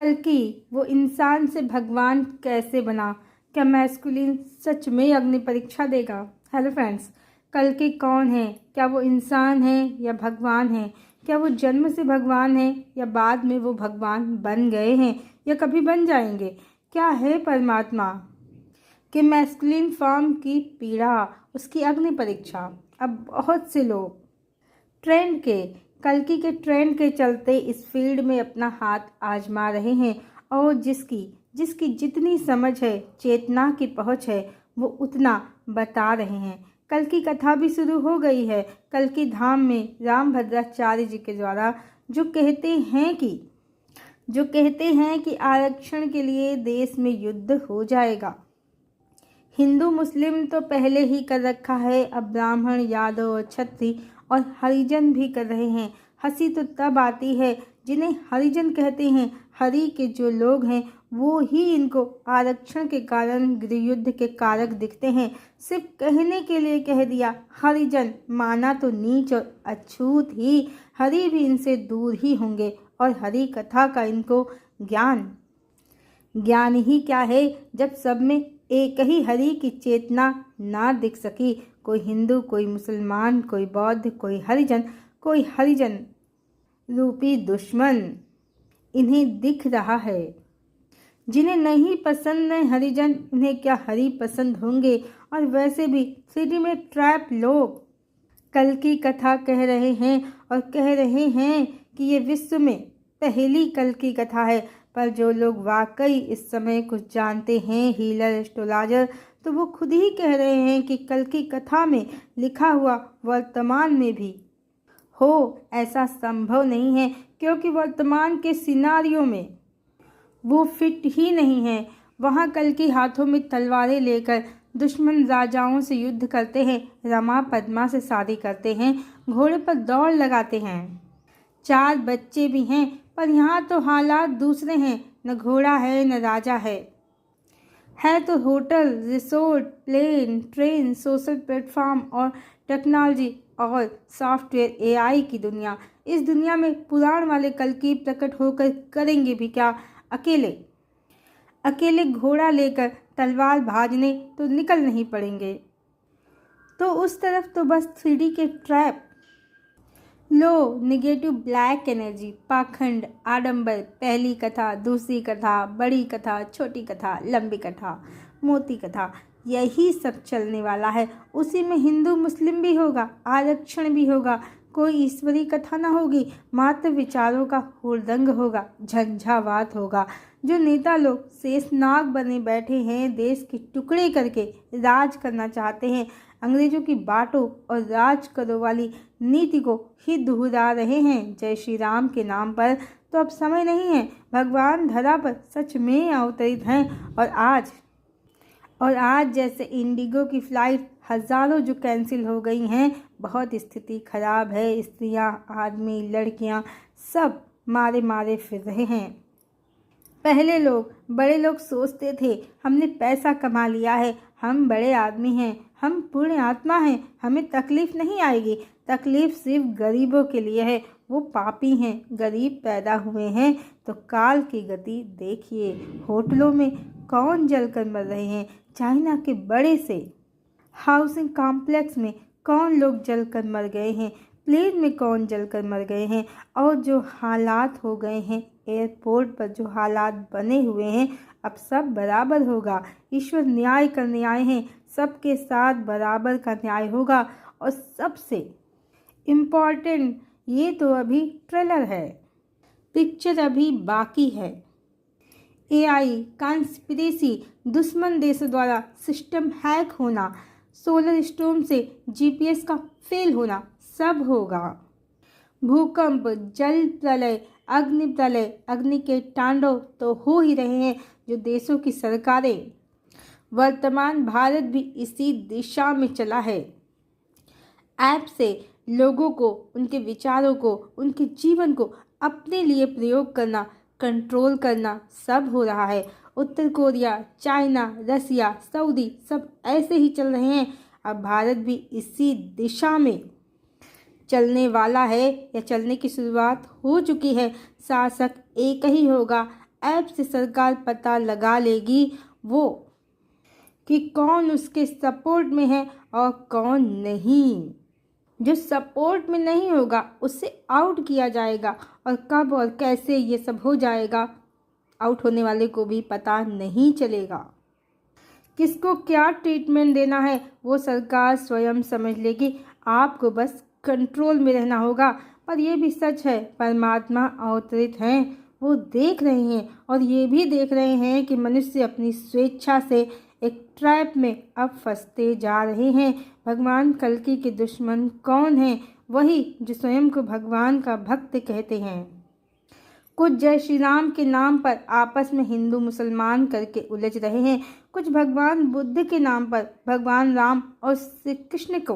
कल्कि वो इंसान से भगवान कैसे बना? क्या मैस्कुलिन सच में अग्नि परीक्षा देगा? हेलो फ्रेंड्स, कल्कि कौन है? क्या वो इंसान है या भगवान है? क्या वो जन्म से भगवान है या बाद में वो भगवान बन गए हैं या कभी बन जाएंगे? क्या है परमात्मा के मैस्कुलिन फॉर्म की पीड़ा, उसकी अग्नि परीक्षा? अब बहुत से लोग कल्कि के ट्रेंड के चलते इस फील्ड में अपना हाथ आजमा रहे हैं और जिसकी जिसकी जितनी समझ है, चेतना की पहुंच है, वो उतना बता रहे हैं। कल की कथा भी शुरू हो गई है। कल की धाम में रामभद्राचार्य जी के द्वारा जो कहते हैं कि आरक्षण के लिए देश में युद्ध हो जाएगा। हिंदू मुस्लिम तो पहले ही कर रखा है, अब ब्राह्मण, यादव और क्षत्रिय और हरिजन भी कर रहे हैं। हंसी तो तब आती है जिन्हें हरिजन कहते हैं। हरि के जो लोग हैं वो ही इनको आरक्षण के कारण गृहयुद्ध के कारक दिखते हैं। सिर्फ कहने के लिए कह दिया हरिजन, माना तो नीच और अछूत ही। हरि भी इनसे दूर ही होंगे और हरि कथा का इनको ज्ञान ही क्या है जब सब में एक ही हरि की चेतना ना दिख सकी। कोई हिंदू, कोई मुसलमान, कोई बौद्ध, कोई हरिजन रूपी दुश्मन इन्हें दिख रहा है। जिन्हें नहीं पसंद है हरिजन, उन्हें क्या हरि पसंद होंगे? और वैसे भी सिटी में ट्रैप लोग कल की कथा कह रहे हैं और कह रहे हैं कि ये विश्व में पहली कल की कथा है। पर जो लोग वाकई इस समय कुछ जानते हैं, हीलर, एस्ट्रोलॉजर, तो वो खुद ही कह रहे हैं कि कल की कथा में लिखा हुआ वर्तमान में भी हो ऐसा संभव नहीं है, क्योंकि वर्तमान के सिनारियों में वो फिट ही नहीं है। वहाँ कल की हाथों में तलवारें लेकर दुश्मन राजाओं से युद्ध करते हैं, रमा पद्मा से शादी करते हैं, घोड़े पर दौड़ लगाते हैं, 4 बच्चे भी हैं। पर यहाँ तो हालात दूसरे हैं, न घोड़ा है न राजा है तो hotel, resort, plane, train, social platform और टेक्नोलॉजी और सॉफ्टवेयर, एआई की दुनिया। इस दुनिया में पुराण वाले कल की प्रकट होकर करेंगे भी क्या? अकेले घोड़ा लेकर तलवार भाजने तो निकल नहीं पड़ेंगे। तो उस तरफ तो बस 3D के ट्रैप, लो, निगेटिव ब्लैक एनर्जी, पाखंड, आडंबर, पहली कथा, दूसरी कथा, बड़ी कथा, छोटी कथा, लंबी कथा, मोटी कथा, यही सब चलने वाला है। उसी में हिंदू मुस्लिम भी होगा, आरक्षण भी होगा, कोई ईश्वरी कथा ना होगी, मात्र विचारों का हुड़दंग होगा, झंझावात होगा। जो नेता लोग शेषनाग बने बैठे हैं, देश के टुकड़े करके राज करना चाहते हैं, अंग्रेजों की बांटो और राज करो वाली नीति को ही दोहरा रहे हैं जय श्री राम के नाम पर। तो अब समय नहीं है, भगवान धरा पर सच में अवतरित हैं। और आज जैसे इंडिगो की फ्लाइट हज़ारों जो कैंसिल हो गई हैं, बहुत स्थिति खराब है। स्त्रियां, आदमी, लड़कियां सब मारे फिर रहे हैं। पहले बड़े लोग सोचते थे हमने पैसा कमा लिया है, हम बड़े आदमी हैं, हम पूर्ण आत्मा हैं, हमें तकलीफ नहीं आएगी। तकलीफ सिर्फ गरीबों के लिए है, वो पापी हैं। गरीब पैदा हुए हैं तो काल की गति देखिए। होटलों में कौन जलकर मर रहे हैं, चाइना के बड़े से हाउसिंग कॉम्प्लेक्स में कौन लोग जलकर मर गए हैं, प्लेन में कौन जलकर मर गए हैं। और जो हालात हो गए हैं एयरपोर्ट पर, जो हालात बने हुए हैं, अब सब बराबर होगा। ईश्वर न्याय करने आए हैं, सबके साथ बराबर का न्याय होगा। और सबसे इम्पॉर्टेंट, ये तो अभी ट्रेलर है, पिक्चर अभी बाकी है। एआई, कॉन्स्पिरेसी, दुश्मन देशों द्वारा सिस्टम हैक होना, सोलर स्टॉर्म से जीपीएस का फेल होना, सब होगा। भूकंप, जल प्रलय, अग्नि के तांडव तो हो ही रहे हैं। जो देशों की सरकारें, वर्तमान भारत भी इसी दिशा में चला है। ऐप से लोगों को, उनके विचारों को, उनके जीवन को अपने लिए प्रयोग करना, कंट्रोल करना, सब हो रहा है। उत्तर कोरिया, चाइना, रसिया, सऊदी सब ऐसे ही चल रहे हैं। अब भारत भी इसी दिशा में चलने वाला है या चलने की शुरुआत हो चुकी है। शासक एक ही होगा, ऐप से सरकार पता लगा लेगी वो कि कौन उसके सपोर्ट में है और कौन नहीं। जो सपोर्ट में नहीं होगा उससे आउट किया जाएगा, और कब और कैसे ये सब हो जाएगा आउट होने वाले को भी पता नहीं चलेगा। किसको क्या ट्रीटमेंट देना है वो सरकार स्वयं समझ लेगी, आपको बस कंट्रोल में रहना होगा। पर यह भी सच है, परमात्मा अवतरित हैं, वो देख रहे हैं और ये भी देख रहे हैं कि मनुष्य अपनी स्वेच्छा से एक ट्रैप में अब फंसते जा रहे हैं। भगवान कल्कि के दुश्मन कौन हैं? वही जो स्वयं को भगवान का भक्त कहते हैं। कुछ जय श्री राम के नाम पर आपस में हिंदू मुसलमान करके उलझ रहे हैं। कुछ भगवान बुद्ध के नाम पर भगवान राम और श्री कृष्ण को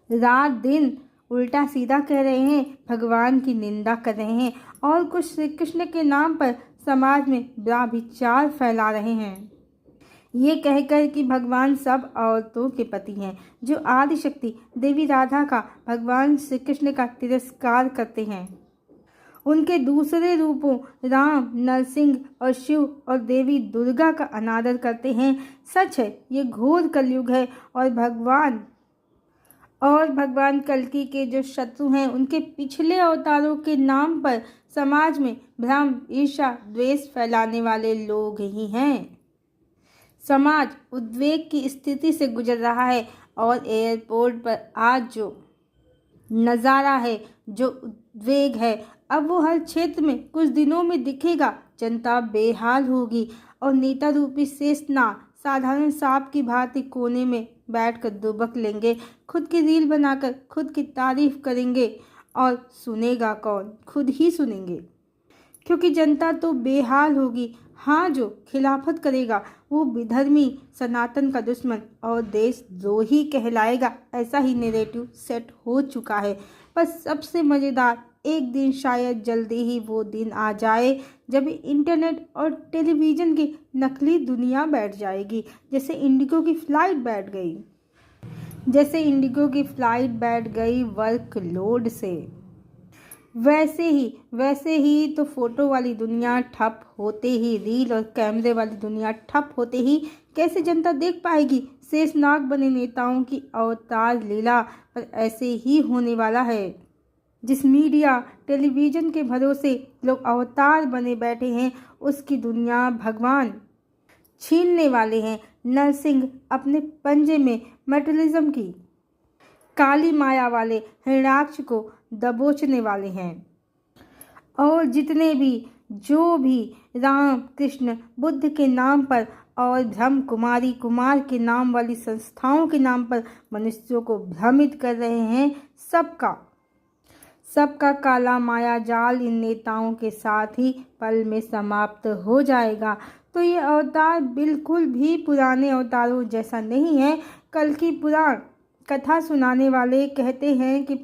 रात दिन उल्टा सीधा कह रहे हैं, भगवान की निंदा कर रहे हैं। और कुछ श्री कृष्ण के नाम पर समाज में व्यभिचार फैला रहे हैं, ये कहकर कि भगवान सब औरतों के पति हैं। जो आदिशक्ति देवी राधा का, भगवान श्री कृष्ण का तिरस्कार करते हैं। उनके दूसरे रूपों राम, नरसिंह और शिव और देवी दुर्गा का अनादर करते हैं। सच है, ये घोर कलयुग है और भगवान कल्कि के जो शत्रु हैं उनके पिछले अवतारों के नाम पर समाज में भ्रम, ईर्ष्या, द्वेष फैलाने वाले लोग ही हैं। समाज उद्वेग की स्थिति से गुजर रहा है और एयरपोर्ट पर आज जो नज़ारा है, जो उद्वेग है, अब वो हर क्षेत्र में कुछ दिनों में दिखेगा। जनता बेहाल होगी और नेता रूपी शेषनाग साधारण सांप की भांति कोने में बैठकर दुबक लेंगे, खुद की रील बनाकर खुद की तारीफ करेंगे। और सुनेगा कौन? खुद ही सुनेंगे, क्योंकि जनता तो बेहाल होगी। हाँ, जो खिलाफत करेगा वो विधर्मी, सनातन का दुश्मन और देशद्रोही कहलाएगा। ऐसा ही नैरेटिव सेट हो चुका है। पर सबसे मज़ेदार, एक दिन शायद जल्दी ही वो दिन आ जाए जब इंटरनेट और टेलीविज़न की नकली दुनिया बैठ जाएगी। जैसे इंडिगो की फ़्लाइट बैठ गई वर्कलोड से, वैसे ही तो फोटो वाली दुनिया ठप होते ही, रील और कैमरे वाली दुनिया ठप होते ही कैसे जनता देख पाएगी शेषनाग बने नेताओं की अवतार लीला? पर ऐसे ही होने वाला है। जिस मीडिया टेलीविज़न के भरोसे लोग अवतार बने बैठे हैं, उसकी दुनिया भगवान छीनने वाले हैं। नरसिंह अपने पंजे में मेटलिज्म की काली माया वाले हिरण्याक्ष को दबोचने वाले हैं। और जितने भी जो भी राम, कृष्ण, बुद्ध के नाम पर और ब्रह्म कुमारी, कुमार के नाम वाली संस्थाओं के नाम पर मनुष्यों को भ्रमित कर रहे हैं, सबका काला माया जाल इन नेताओं के साथ ही पल में समाप्त हो जाएगा। तो ये अवतार बिल्कुल भी पुराने अवतारों जैसा नहीं है। कल्कि पुराण कथा सुनाने वाले कहते हैं कि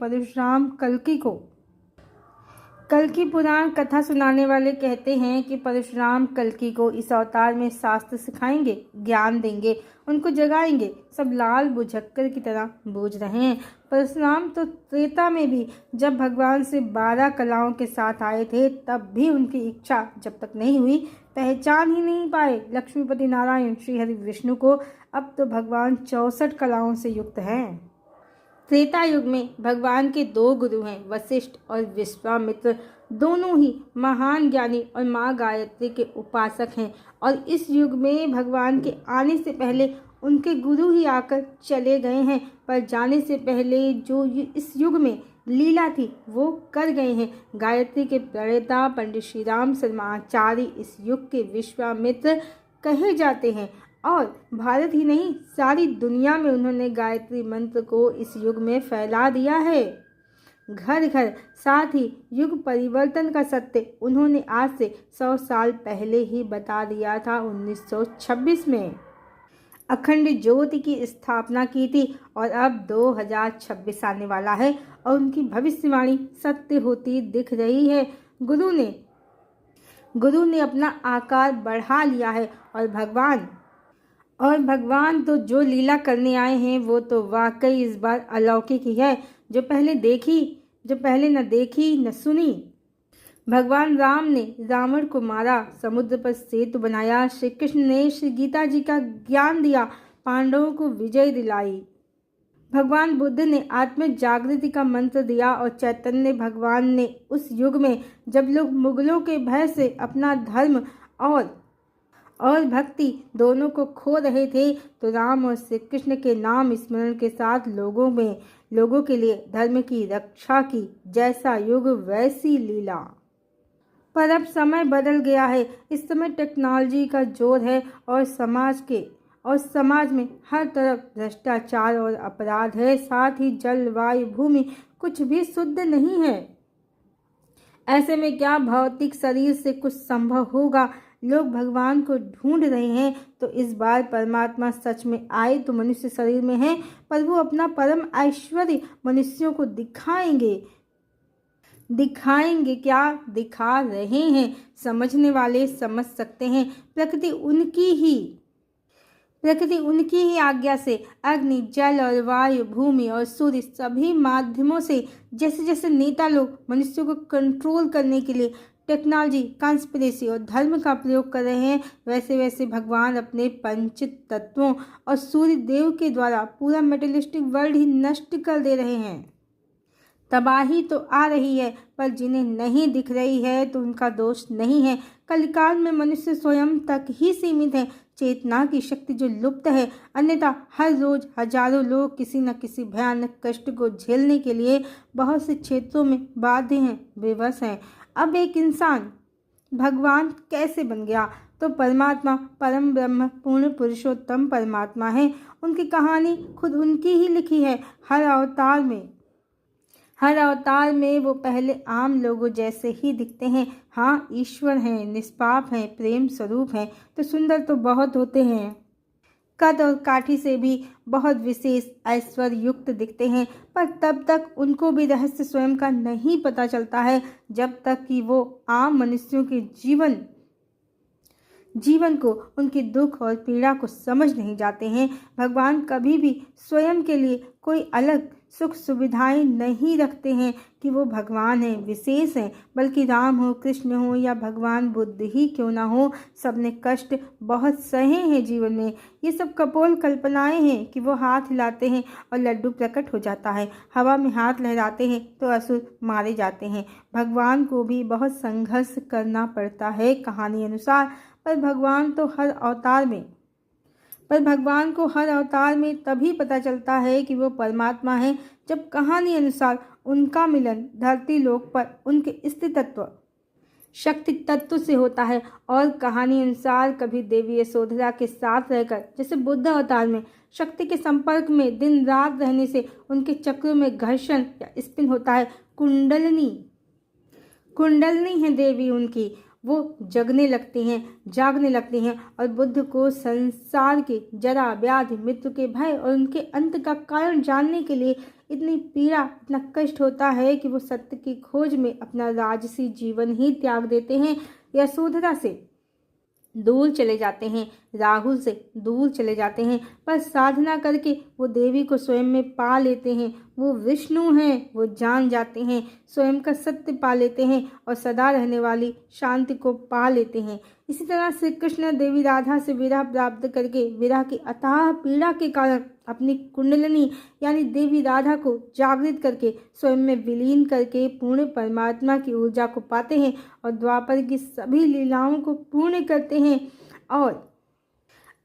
परशुराम कल्कि को इस अवतार में शास्त्र सिखाएंगे, ज्ञान देंगे, उनको जगाएंगे। सब लाल बुझक्कर की तरह बूझ रहे हैं। परशुराम तो त्रेता में भी जब भगवान से 12 कलाओं के साथ आए थे, तब भी उनकी इच्छा जब तक नहीं हुई, पहचान ही नहीं पाए लक्ष्मीपति नारायण श्री हरि विष्णु को। अब तो भगवान 64 कलाओं से युक्त हैं। त्रेता युग में भगवान के 2 गुरु हैं, वशिष्ठ और विश्वामित्र। दोनों ही महान ज्ञानी और माँ गायत्री के उपासक हैं। और इस युग में भगवान के आने से पहले उनके गुरु ही आकर चले गए हैं, पर जाने से पहले जो इस युग में लीला थी वो कर गए हैं। गायत्री के प्रणेता पंडित श्री राम शर्मा आचार्य इस युग के विश्वामित्र कहे जाते हैं। और भारत ही नहीं, सारी दुनिया में उन्होंने गायत्री मंत्र को इस युग में फैला दिया है, घर घर। साथ ही युग परिवर्तन का सत्य उन्होंने आज से 100 साल पहले ही बता दिया था। 1926 में अखंड ज्योति की स्थापना की थी और अब 2026 आने वाला है और उनकी भविष्यवाणी सत्य होती दिख रही है। गुरु ने अपना आकार बढ़ा लिया है और भगवान तो जो लीला करने आए हैं वो तो वाकई इस बार अलौकिक ही है, जो पहले न देखी न सुनी। भगवान राम ने रावण को मारा, समुद्र पर सेतु बनाया। श्री कृष्ण ने श्री गीता जी का ज्ञान दिया, पांडवों को विजय दिलाई। भगवान बुद्ध ने आत्म जागृति का मंत्र दिया और चैतन्य भगवान ने उस युग में जब लोग मुगलों के भय से अपना धर्म और भक्ति दोनों को खो रहे थे, तो राम और श्री कृष्ण के नाम स्मरण के साथ लोगों के लिए धर्म की रक्षा की। जैसा युग वैसी लीला। पर अब समय बदल गया है। इस समय टेक्नोलॉजी का जोर है और समाज में हर तरफ भ्रष्टाचार और अपराध है। साथ ही जल, वायु, भूमि कुछ भी शुद्ध नहीं है। ऐसे में क्या भौतिक शरीर से कुछ संभव होगा? लोग भगवान को ढूंढ रहे हैं, तो इस बार परमात्मा सच में आए तो मनुष्य शरीर में है, पर वो अपना परम ऐश्वर्य मनुष्यों को दिखाएंगे क्या? दिखा रहे हैं। समझने वाले समझ सकते हैं। प्रकृति उनकी ही आज्ञा से अग्नि, जल और वायु, भूमि और सूर्य सभी माध्यमों से जैसे जैसे नेता लोग मनुष्यों को कंट्रोल करने के लिए टेक्नोलॉजी, कॉन्स्पिरेसी और धर्म का प्रयोग कर रहे हैं, वैसे वैसे भगवान अपने पंच तत्वों और सूर्य देव के द्वारा पूरा मेटेरियलिस्टिक वर्ल्ड ही नष्ट कर दे रहे हैं। तबाही तो आ रही है, पर जिन्हें नहीं दिख रही है तो उनका दोष नहीं है। कलिकाल में मनुष्य स्वयं तक ही सीमित है। चेतना की शक्ति जो लुप्त है। अन्यथा हर रोज हजारों लोग किसी न किसी भयानक कष्ट को झेलने के लिए बहुत से क्षेत्रों में बाध्य हैं, बेबस हैं। अब एक इंसान भगवान कैसे बन गया? तो परमात्मा, परम ब्रह्म, पूर्ण पुरुषोत्तम परमात्मा है। उनकी कहानी खुद उनकी ही लिखी है। हर अवतार में वो पहले आम लोगों जैसे ही दिखते हैं। हाँ, ईश्वर हैं, निष्पाप हैं, प्रेम स्वरूप हैं, तो सुंदर तो बहुत होते हैं। कद और काठी से भी बहुत विशेष ऐश्वर्य युक्त दिखते हैं, पर तब तक उनको भी रहस्य स्वयं का नहीं पता चलता है, जब तक कि वो आम मनुष्यों के जीवन को, उनके दुख और पीड़ा को समझ नहीं जाते हैं। भगवान कभी भी स्वयं के लिए कोई अलग सुख सुविधाएं नहीं रखते हैं कि वो भगवान हैं, विशेष हैं, बल्कि राम हो, कृष्ण हो या भगवान बुद्ध ही क्यों ना हो, सबने कष्ट बहुत सहे हैं जीवन में। ये सब कपोल कल्पनाएं हैं कि वो हाथ हिलाते हैं और लड्डू प्रकट हो जाता है, हवा में हाथ लहराते हैं तो असुर मारे जाते हैं। भगवान को भी बहुत संघर्ष करना पड़ता है कहानी अनुसार, पर भगवान को हर अवतार में तभी पता चलता है कि वो परमात्मा है, जब कहानी अनुसार उनका मिलन धरती लोक पर उनके स्थित तत्व शक्ति तत्व से होता है। और कहानी अनुसार कभी देवी यशोधरा के साथ रहकर, जैसे बुद्ध अवतार में शक्ति के संपर्क में दिन रात रहने से उनके चक्रों में घर्षण या स्पिन होता है। कुंडलनी है देवी उनकी, वो जागने लगती हैं और बुद्ध को संसार के जरा, व्याधि, मृत्यु के भय और उनके अंत का कारण जानने के लिए इतनी पीड़ा, इतना कष्ट होता है कि वो सत्य की खोज में अपना राजसी जीवन ही त्याग देते हैं। यशोधरा से दूर चले जाते हैं, राहुल से दूर चले जाते हैं, पर साधना करके वो देवी को स्वयं में पा लेते हैं। वो विष्णु हैं, वो जान जाते हैं, स्वयं का सत्य पा लेते हैं और सदा रहने वाली शांति को पा लेते हैं। इसी तरह श्री कृष्ण देवी राधा से विरह प्राप्त करके विरह की अथाह पीड़ा के कारण अपनी कुंडलिनी यानी देवी राधा को जागृत करके स्वयं में विलीन करके पूर्ण परमात्मा की ऊर्जा को पाते हैं और द्वापर की सभी लीलाओं को पूर्ण करते हैं और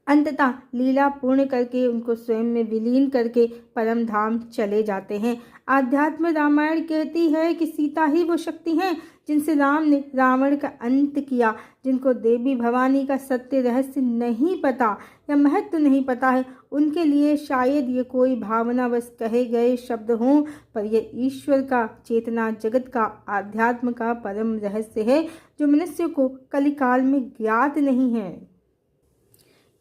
अंततः लीला पूर्ण करके उनको स्वयं में विलीन करके परम धाम चले जाते हैं। आध्यात्म रामायण कहती है कि सीता ही वो शक्ति हैं जिनसे राम ने रावण का अंत किया। जिनको देवी भवानी का सत्य रहस्य नहीं पता या महत्व नहीं पता है, उनके लिए शायद ये कोई भावना बस कहे गए शब्द हों, पर यह ईश्वर का, चेतना जगत का, आध्यात्म का परम रहस्य है जो मनुष्य को कलिकाल में ज्ञात नहीं है।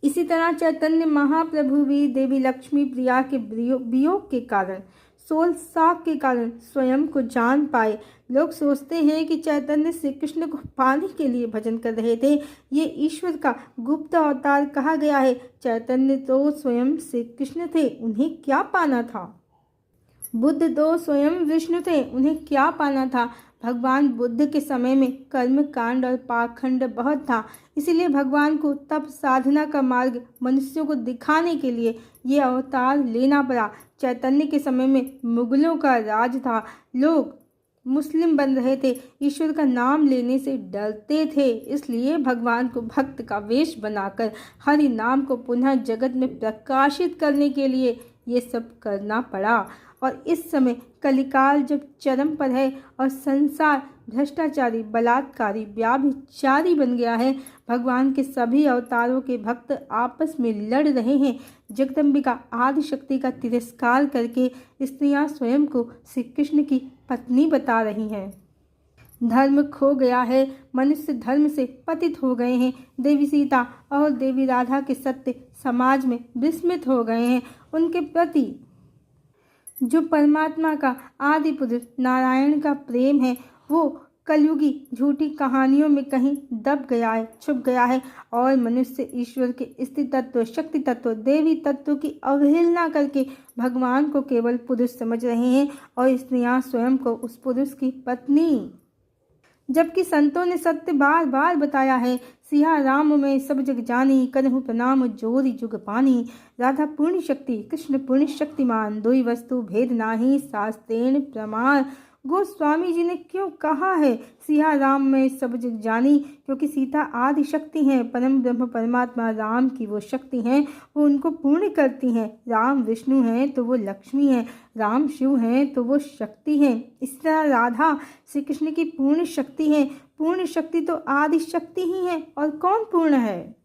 इसी तरह चैतन्य महाप्रभु भी देवी लक्ष्मी प्रिया के वियोग के कारण, सोल साग के कारण स्वयं को जान पाए। लोग सोचते हैं कि चैतन्य श्री कृष्ण को पाने के लिए भजन कर रहे थे। ये ईश्वर का गुप्त अवतार कहा गया है। चैतन्य तो स्वयं श्री कृष्ण थे, उन्हें क्या पाना था? बुद्ध तो स्वयं विष्णु थे, उन्हें क्या पाना था। भगवान बुद्ध के समय में कर्म कांड और पाखंड बहुत था, इसीलिए भगवान को तप साधना का मार्ग मनुष्यों को दिखाने के लिए ये अवतार लेना पड़ा। चैतन्य के समय में मुगलों का राज था, लोग मुस्लिम बन रहे थे, ईश्वर का नाम लेने से डरते थे, इसलिए भगवान को भक्त का वेश बनाकर हरि नाम को पुनः जगत में प्रकाशित करने के लिए ये सब करना पड़ा। और इस समय कलिकाल जब चरम पर है और संसार भ्रष्टाचारी, बलात्कारी, व्याभिचारी बन गया है, भगवान के सभी अवतारों के भक्त आपस में लड़ रहे हैं। जगदम्बिका आदिशक्ति का तिरस्कार करके स्त्रियां स्वयं को श्री कृष्ण की पत्नी बता रही हैं। धर्म खो गया है, मनुष्य धर्म से पतित हो गए हैं। देवी सीता और देवी राधा के सत्य समाज में विस्मित हो गए हैं। उनके प्रति जो परमात्मा का आदि पुरुष नारायण का प्रेम है, वो कलयुगी झूठी कहानियों में कहीं दब गया है, छुप गया है, और मनुष्य ईश्वर के स्थित तत्व, शक्ति तत्व, देवी तत्व की अवहेलना करके भगवान को केवल पुरुष समझ रहे हैं और स्त्रियां स्वयं को उस पुरुष की पत्नी। जबकि संतों ने सत्य बार बार बताया है, सिया राम में सब जग जानी, करहु प्रणाम जोरी जुग पानी। राधा पूर्ण शक्ति, कृष्ण पूर्ण शक्तिमान, दुई वस्तु भेद नाही, शास्त्रेण प्रमाण। गोस्वामी जी ने क्यों कहा है सिया राम में सब जग जानी? क्योंकि सीता आदि शक्ति हैं, परम ब्रह्म परमात्मा राम की वो शक्ति हैं, वो उनको पूर्ण करती हैं। राम विष्णु हैं तो वो लक्ष्मी हैं, राम शिव हैं तो वो शक्ति हैं। इस तरह राधा श्री कृष्ण की पूर्ण शक्ति है। पूर्ण शक्ति तो आदि शक्ति ही है, और कौन पूर्ण है?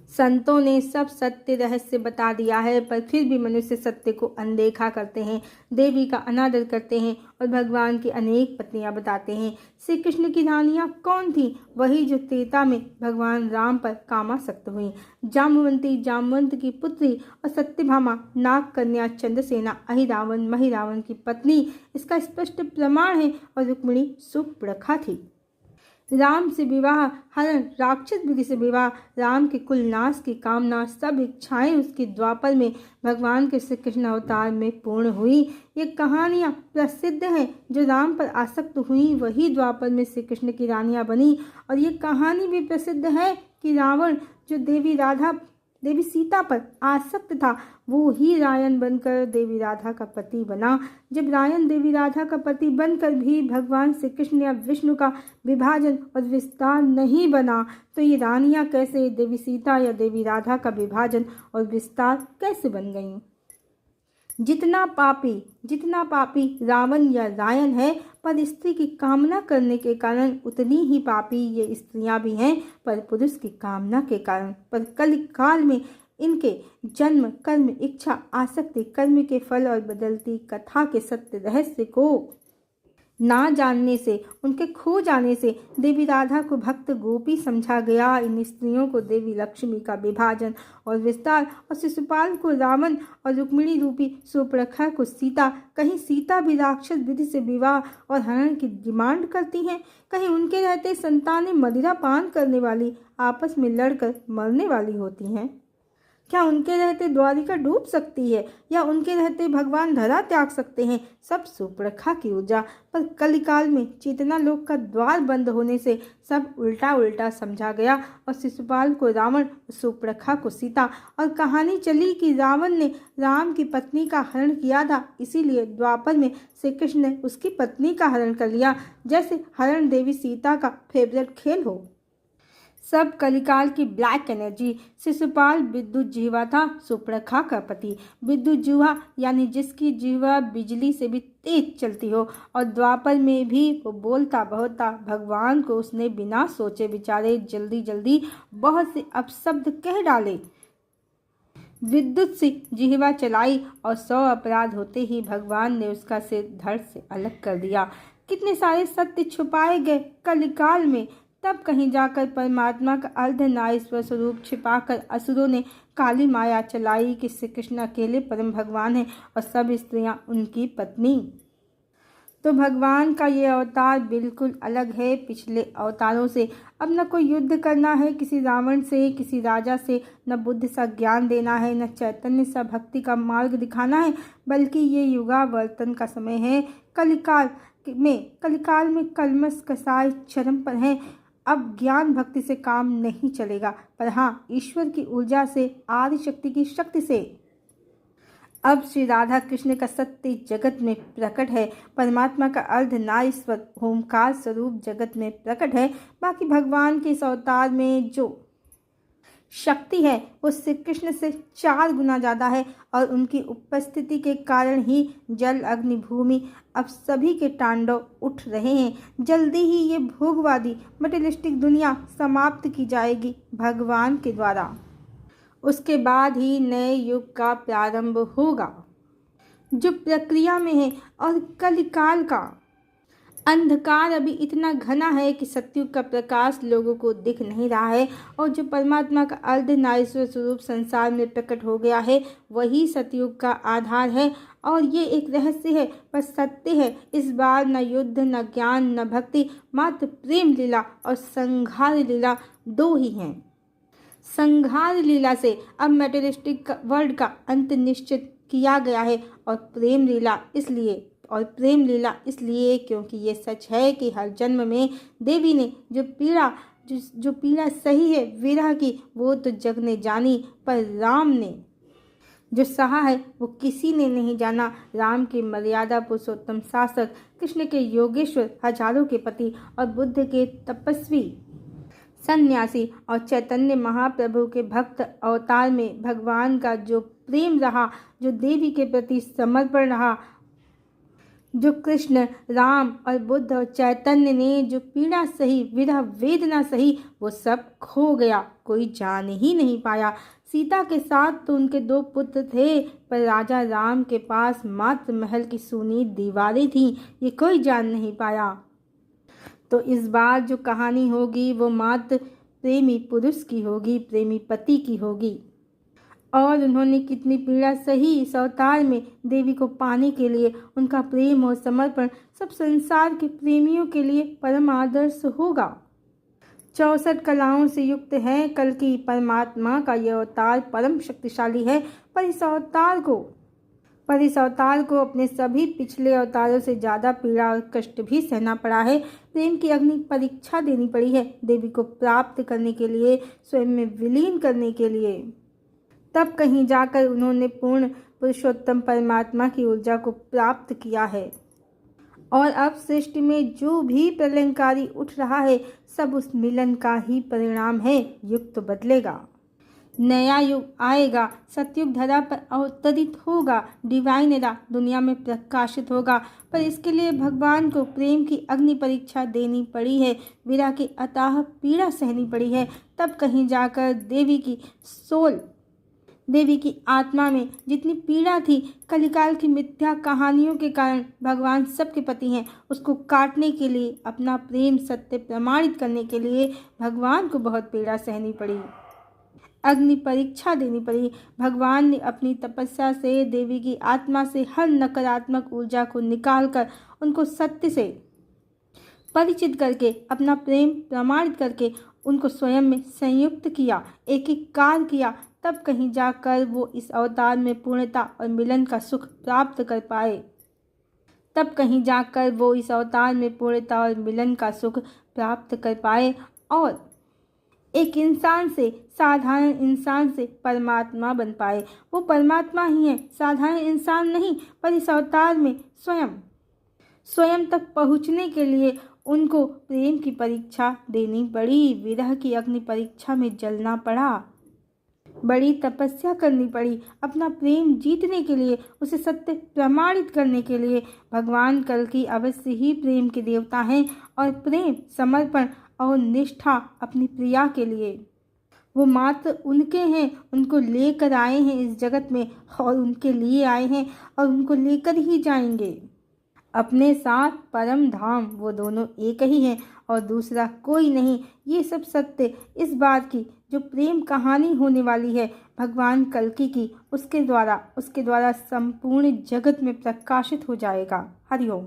संतों ने सब सत्य रहस्य बता दिया है, पर फिर भी मनुष्य सत्य को अनदेखा करते हैं, देवी का अनादर करते हैं और भगवान की अनेक पत्नियां बताते हैं। श्री कृष्ण की रानियां कौन थी? वही जो त्रेता में भगवान राम पर कामासक्त हुई। जामवंती जामवंत की पुत्री और सत्यभामा नाग कन्या चंद्रसेना अहिरावण महिरावण की पत्नी, इसका स्पष्ट प्रमाण है। और रुक्मिणी सुपर्णखा थी। राम से विवाह, हरण, राक्षस विधि से विवाह, राम के कुल नाश की कामना, सब इच्छाएं उसकी द्वापर में भगवान के श्री कृष्ण अवतार में पूर्ण हुई। ये कहानियाँ प्रसिद्ध हैं। जो राम पर आसक्त हुई वही द्वापर में श्री कृष्ण की रानियाँ बनी। और ये कहानी भी प्रसिद्ध है कि रावण जो देवी सीता पर आसक्त था, वो ही रायन बनकर देवी राधा का पति बना। जब रायन देवी राधा का पति बनकर भी भगवान श्री कृष्ण या विष्णु का विभाजन और विस्तार नहीं बना, तो ये रानियां कैसे देवी सीता या देवी राधा का विभाजन और विस्तार कैसे बन गईं? जितना पापी रावण या रायन है, पर स्त्री की कामना करने के कारण उतनी ही पापी ये स्त्रियां भी हैं, पर पुरुष की कामना के कारण। पर कलिकाल में इनके जन्म, कर्म, इच्छा, आसक्ति, कर्म के फल और बदलती कथा के सत्य रहस्य को ना जानने से, उनके खो जाने से देवी राधा को भक्त गोपी समझा गया। इन स्त्रियों को देवी लक्ष्मी का विभाजन और विस्तार, और शिशुपाल को रावण और रुक्मिणी रूपी सुपर्णखा को सीता। कहीं सीता भी राक्षस विधि से विवाह और हरण की डिमांड करती हैं, कहीं उनके रहते संतानें मदिरा पान करने वाली आपस में लड़कर मरने वाली होती हैं। क्या उनके रहते द्वारिका डूब सकती है, या उनके रहते भगवान धरा त्याग सकते हैं? सब सुपर्णखा की ऊर्जा। पर कलिकाल में चेतना लोक का द्वार बंद होने से सब उल्टा उल्टा समझा गया, और शिशुपाल को रावण, सुपर्णखा को सीता। और कहानी चली कि रावण ने राम की पत्नी का हरण किया था, इसीलिए द्वापर में श्री कृष्ण ने उसकी पत्नी का हरण कर लिया, जैसे हरण देवी सीता का फेवरेट खेल हो। सब कलिकाल की ब्लैक एनर्जी। शिशुपाल विद्युत जीवा था, सुपर्णखा का पति। विद्युत जीवा यानी जिसकी जीवा बिजली से भी तेज चलती हो, और द्वापर में भी वो बोलता बहुत था। भगवान को उसने बिना सोचे विचारे जल्दी जल्दी बहुत से अपशब्द कह डाले। विद्युत से जिह्वा चलाई और 100 अपराध होते ही भगवान ने उसका सिर धड़ से अलग कर दिया। कितने सारे सत्य छुपाए गए कलिकाल में। तब कहीं जाकर परमात्मा का अर्धनारीश्वर स्वरूप छिपाकर असुरों ने काली माया चलाई कि श्री कृष्ण अकेले परम भगवान हैं और सब स्त्रियां उनकी पत्नी। तो भगवान का ये अवतार बिल्कुल अलग है पिछले अवतारों से। अब न कोई युद्ध करना है किसी रावण से, किसी राजा से, न बुद्ध सा ज्ञान देना है, न चैतन्य सा भक्ति का मार्ग दिखाना है, बल्कि ये युगावर्तन का समय है। कलिकाल में कलमश कसाय चरम पर है। अब ज्ञान भक्ति से काम नहीं चलेगा, पर हाँ ईश्वर की ऊर्जा से, आदि शक्ति की शक्ति से। अब श्री राधा कृष्ण का सत्य जगत में प्रकट है। परमात्मा का अर्धनारीश्वर ओमकार स्वरूप जगत में प्रकट है। बाकी भगवान के इस अवतार में जो शक्ति है वो श्री कृष्ण से 4 गुना ज़्यादा है, और उनकी उपस्थिति के कारण ही जल अग्नि भूमि अब सभी के तांडव उठ रहे हैं। जल्दी ही ये भोगवादी मटेरियलिस्टिक दुनिया समाप्त की जाएगी भगवान के द्वारा। उसके बाद ही नए युग का प्रारंभ होगा जो प्रक्रिया में है। और कलिकाल का अंधकार अभी इतना घना है कि सतयुग का प्रकाश लोगों को दिख नहीं रहा है, और जो परमात्मा का अर्धनारीश्वर स्वरूप संसार में प्रकट हो गया है वही सतयुग का आधार है। और ये एक रहस्य है पर सत्य है। इस बार न युद्ध, न ज्ञान, न भक्ति, मात्र प्रेम लीला और संहार लीला 2 ही हैं। संहार लीला से अब मटेरियलिस्टिक वर्ल्ड का अंत निश्चित किया गया है, और प्रेम लीला इसलिए क्योंकि ये सच है कि हर जन्म में देवी ने जो पीड़ा सही है विरह की, वो तो जग ने जानी, पर राम ने जो सहा है वो किसी ने नहीं जाना। राम के मर्यादा पुरुषोत्तम शासक, कृष्ण के योगेश्वर, हजारों के पति, और बुद्ध के तपस्वी सन्यासी, और चैतन्य महाप्रभु के भक्त अवतार में भगवान का जो प्रेम रहा, जो देवी के प्रति समर्पण रहा, जो कृष्ण, राम और बुद्ध और चैतन्य ने जो पीड़ा सही, विरह वेदना सही, वो सब खो गया, कोई जान ही नहीं पाया। सीता के साथ तो उनके 2 पुत्र थे, पर राजा राम के पास मात्र महल की सूनी दीवारें थीं, ये कोई जान नहीं पाया। तो इस बार जो कहानी होगी वो मात्र प्रेमी पुरुष की होगी, प्रेमी पति की होगी। और उन्होंने कितनी पीड़ा सही इस अवतार में देवी को पाने के लिए। उनका प्रेम और समर्पण सब संसार के प्रेमियों के लिए परम आदर्श होगा। 64 कलाओं से युक्त है कल की परमात्मा का यह अवतार परम शक्तिशाली है, पर इस अवतार को अपने सभी पिछले अवतारों से ज़्यादा पीड़ा और कष्ट भी सहना पड़ा है। प्रेम की अग्नि परीक्षा देनी पड़ी है देवी को प्राप्त करने के लिए, स्वयं में विलीन करने के लिए। तब कहीं जाकर उन्होंने पूर्ण पुरुषोत्तम परमात्मा की ऊर्जा को प्राप्त किया है। और अब सृष्टि में जो भी प्रलयंकारी उठ रहा है सब उस मिलन का ही परिणाम है। युग तो बदलेगा, नया युग आएगा, सतयुग धरा पर अवतरित होगा, डिवाइन एरा दुनिया में प्रकाशित होगा। पर इसके लिए भगवान को प्रेम की अग्नि परीक्षा देनी पड़ी है, विरह की अथाह पीड़ा सहनी पड़ी है। तब कहीं जाकर देवी की आत्मा में जितनी पीड़ा थी, कलिकाल की मिथ्या कहानियों के कारण भगवान सबके पति हैं, उसको काटने के लिए, अपना प्रेम सत्य प्रमाणित करने के लिए भगवान को बहुत पीड़ा सहनी पड़ी, अग्नि परीक्षा देनी पड़ी। भगवान ने अपनी तपस्या से देवी की आत्मा से हर नकारात्मक ऊर्जा को निकालकर उनको सत्य से परिचित करके, अपना प्रेम प्रमाणित करके उनको स्वयं में संयुक्त किया, एकीकार किया। तब कहीं जाकर वो इस अवतार में पूर्णता और मिलन का सुख प्राप्त कर पाए। और एक इंसान से, साधारण इंसान से परमात्मा बन पाए। वो परमात्मा ही है, साधारण इंसान नहीं। पर इस अवतार में स्वयं तक पहुँचने के लिए उनको प्रेम की परीक्षा देनी पड़ी, विरह की अग्नि परीक्षा में जलना पड़ा, बड़ी तपस्या करनी पड़ी, अपना प्रेम जीतने के लिए, उसे सत्य प्रमाणित करने के लिए। भगवान कल की अवश्य ही प्रेम के देवता हैं, और प्रेम, समर्पण और निष्ठा अपनी प्रिया के लिए वो मात्र उनके हैं, उनको लेकर आए हैं इस जगत में, और उनके लिए आए हैं और उनको लेकर ही जाएंगे अपने साथ परम धाम। वो दोनों एक ही हैं और दूसरा कोई नहीं। ये सब सत्य इस बात की जो प्रेम कहानी होने वाली है भगवान कल्कि की, उसके द्वारा संपूर्ण जगत में प्रकाशित हो जाएगा। हरिओम।